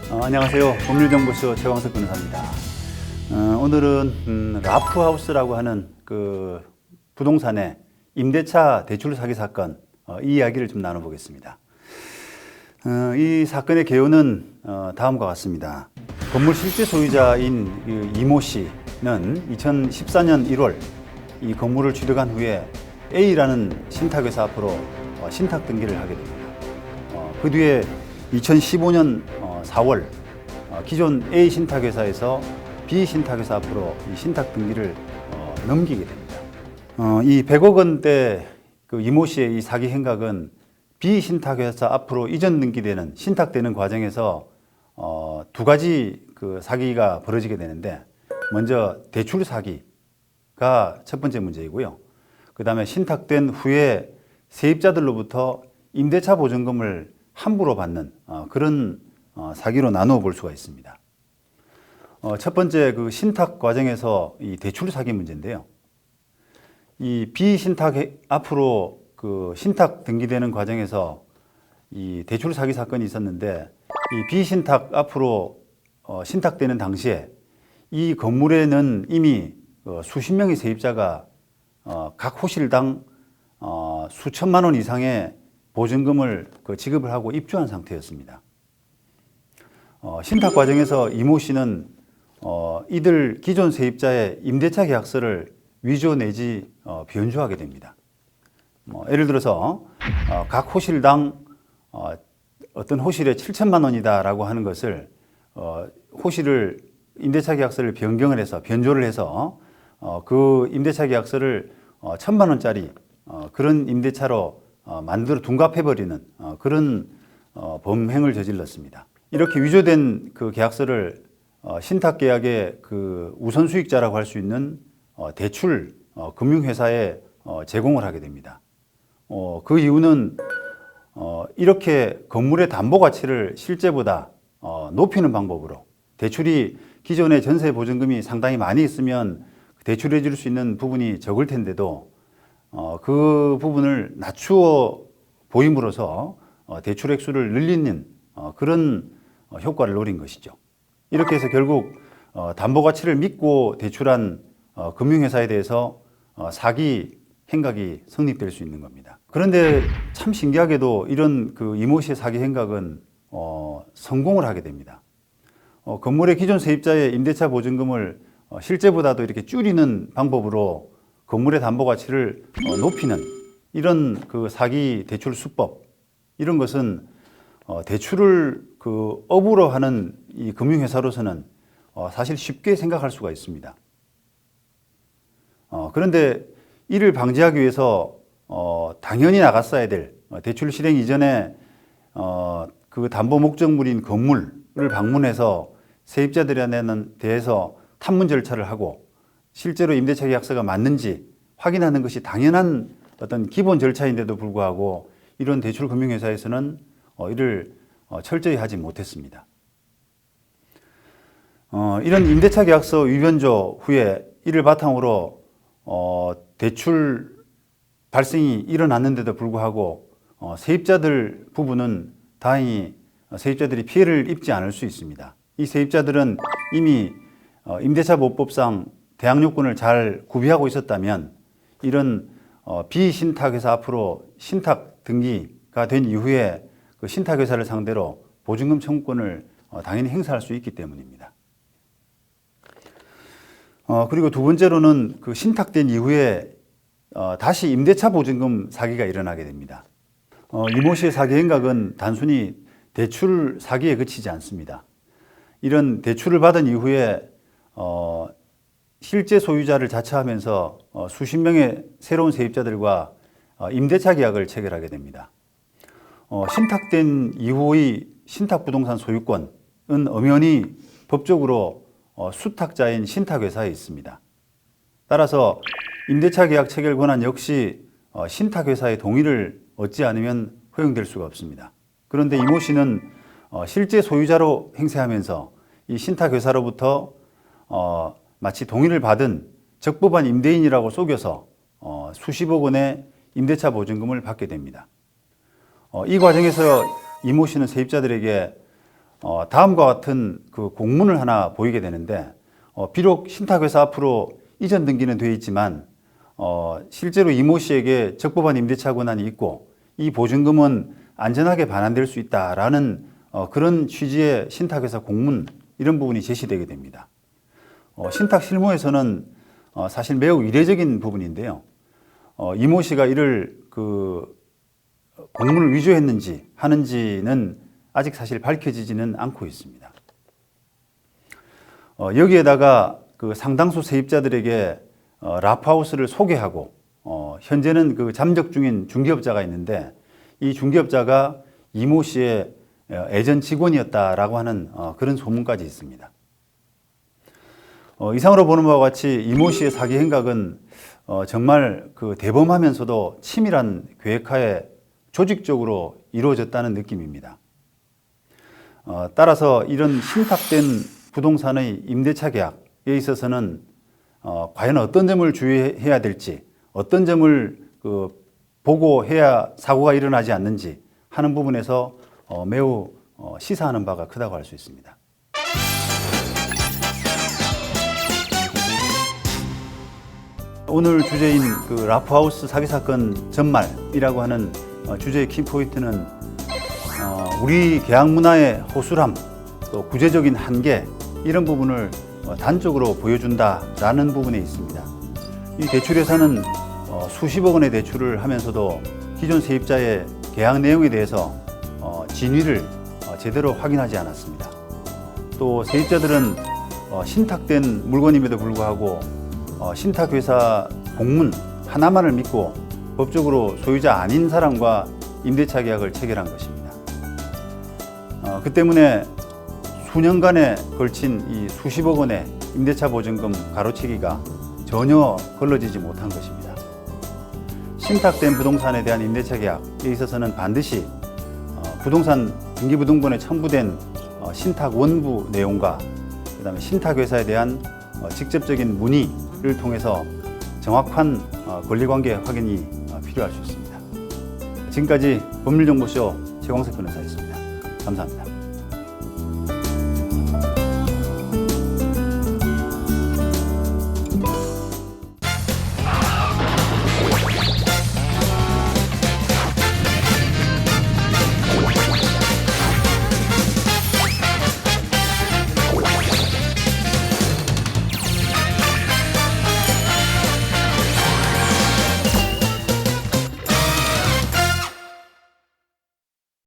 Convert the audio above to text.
안녕하세요. 법률정보쇼 최광석 변호사입니다. 오늘은 라프하우스라고 하는 그 부동산의 임대차 대출 사기 사건 이 이야기를 좀 나눠보겠습니다. 이 사건의 개요는 다음과 같습니다. 건물 실제 소유자인 이모 씨는 2014년 1월 이 건물을 취득한 후에 A라는 신탁회사 앞으로 신탁 등기를 하게 됩니다. 그 뒤에 2015년 4월 기존 A 신탁회사에서 B 신탁회사 앞으로 이 신탁 등기를 넘기게 됩니다. 이 100억 원대 그 이모 씨의 이 사기 행각은 B 신탁회사 앞으로 이전 등기되는 신탁되는 과정에서 두 가지 그 사기가 벌어지게 되는데, 먼저 대출 사기가 첫 번째 문제이고요. 그 다음에 신탁된 후에 세입자들로부터 임대차 보증금을 함부로 받는 그런 사기로 나누어 볼 수가 있습니다. 첫 번째 그 신탁 과정에서 이 대출 사기 문제인데요. 이 비신탁 앞으로 그 신탁 등기되는 과정에서 이 대출 사기 사건이 있었는데, 이 비신탁 앞으로 신탁되는 당시에 이 건물에는 이미 수십 명의 세입자가 각 호실당 수천만 원 이상의 보증금을 지급을 하고 입주한 상태였습니다. 신탁 과정에서 이모 씨는 이들 기존 세입자의 임대차 계약서를 위조 내지 변조하게 됩니다. 예를 들어서 각 호실당 어떤 호실에 7천만 원이다라고 하는 것을 호실을 임대차 계약서를 변경을 해서 변조를 해서 그 임대차 계약서를 1,000만 원짜리 그런 임대차로 만들어 둔갑해버리는 그런 범행을 저질렀습니다. 이렇게 위조된 그 계약서를 신탁계약의 그 우선수익자라고 할 수 있는 대출 금융회사에 제공을 하게 됩니다. 그 이유는 이렇게 건물의 담보 가치를 실제보다 높이는 방법으로, 대출이 기존의 전세 보증금이 상당히 많이 있으면 대출해 줄 수 있는 부분이 적을 텐데도 그 부분을 낮추어 보임으로써 대출 액수를 늘리는 그런 효과를 노린 것이죠. 이렇게 해서 결국 담보 가치를 믿고 대출한 금융회사에 대해서 사기 행각이 성립될 수 있는 겁니다. 그런데 참 신기하게도 이런 그 이모 씨의 사기 행각은 성공을 하게 됩니다. 건물의 기존 세입자의 임대차 보증금을 실제보다도 이렇게 줄이는 방법으로 건물의 담보 가치를 높이는 이런 그 사기 대출 수법, 이런 것은 대출을 그 업으로 하는 이 금융회사로서는 사실 쉽게 생각할 수가 있습니다. 그런데 이를 방지하기 위해서 당연히 나갔어야 될, 대출 실행 이전에 그 담보 목적물인 건물을 방문해서 세입자들에 대해서 탐문 절차를 하고 실제로 임대차 계약서가 맞는지 확인하는 것이 당연한 어떤 기본 절차인데도 불구하고 이런 대출 금융회사에서는 이를 철저히 하지 못했습니다. 이런 임대차 계약서 위변조 후에 이를 바탕으로 대출 발생이 일어났는데도 불구하고 세입자들 부분은 다행히 세입자들이 피해를 입지 않을 수 있습니다. 이 세입자들은 이미 임대차보호법상 대항 요건을 잘 구비하고 있었다면 이런 비신탁회사 앞으로 신탁 등기가 된 이후에 그 신탁회사를 상대로 보증금 청구권을 당연히 행사할 수 있기 때문입니다. 그리고 두 번째로는 그 신탁된 이후에 다시 임대차 보증금 사기가 일어나게 됩니다. 이모 씨의 사기 행각은 단순히 대출 사기에 그치지 않습니다. 이런 대출을 받은 이후에 실제 소유자를 자처하면서 수십 명의 새로운 세입자들과 임대차 계약을 체결하게 됩니다. 신탁된 이후의 신탁부동산 소유권은 엄연히 법적으로 수탁자인 신탁회사에 있습니다. 따라서 임대차 계약 체결 권한 역시 신탁회사의 동의를 얻지 않으면 허용될 수가 없습니다. 그런데 이모 씨는 실제 소유자로 행세하면서 이 신탁회사로부터 마치 동의를 받은 적법한 임대인이라고 속여서 수십억 원의 임대차 보증금을 받게 됩니다. 이 과정에서 이모 씨는 세입자들에게 다음과 같은 그 공문을 하나 보이게 되는데 비록 신탁회사 앞으로 이전 등기는 되어 있지만 실제로 이모 씨에게 적법한 임대차 권한이 있고 이 보증금은 안전하게 반환될 수 있다라는 그런 취지의 신탁회사 공문 이런 부분이 제시되게 됩니다. 신탁 실무에서는 사실 매우 이례적인 부분인데요. 이모 씨가 이를 그 공문을 위조했는지 하는지는 아직 사실 밝혀지지는 않고 있습니다. 여기에다가 그 상당수 세입자들에게 라프하우스를 소개하고 현재는 그 잠적 중인 중개업자가 있는데 이 중개업자가 이모 씨의 예전 직원이었다라고 하는 그런 소문까지 있습니다. 이상으로 보는 바와 같이 이모 씨의 사기 행각은 정말 그 대범하면서도 치밀한 계획하에 조직적으로 이루어졌다는 느낌입니다. 따라서 이런 신탁된 부동산의 임대차 계약에 있어서는 과연 어떤 점을 주의해야 될지, 어떤 점을 보고 해야 사고가 일어나지 않는지 하는 부분에서 매우 시사하는 바가 크다고 할 수 있습니다. 오늘 주제인 그 라프하우스 사기 사건 전말이라고 하는 주제의 키포인트는 우리 계약 문화의 허술함, 또 구제적인 한계 이런 부분을 단적으로 보여준다라는 부분에 있습니다. 이 대출회사는 수십억 원의 대출을 하면서도 기존 세입자의 계약 내용에 대해서 진위를 제대로 확인하지 않았습니다. 또 세입자들은 신탁된 물건임에도 불구하고 신탁회사 공문 하나만을 믿고 법적으로 소유자 아닌 사람과 임대차 계약을 체결한 것입니다. 그 때문에 수년간에 걸친 이 수십억 원의 임대차 보증금 가로채기가 전혀 걸러지지 못한 것입니다. 신탁된 부동산에 대한 임대차 계약에 있어서는 반드시 부동산 등기부등본에 첨부된 신탁 원부 내용과 그다음에 신탁회사에 대한 직접적인 문의를 통해서 정확한 권리관계 확인이 필요할 수 있습니다. 지금까지 법률정보쇼 최광석 변호사였습니다. 감사합니다.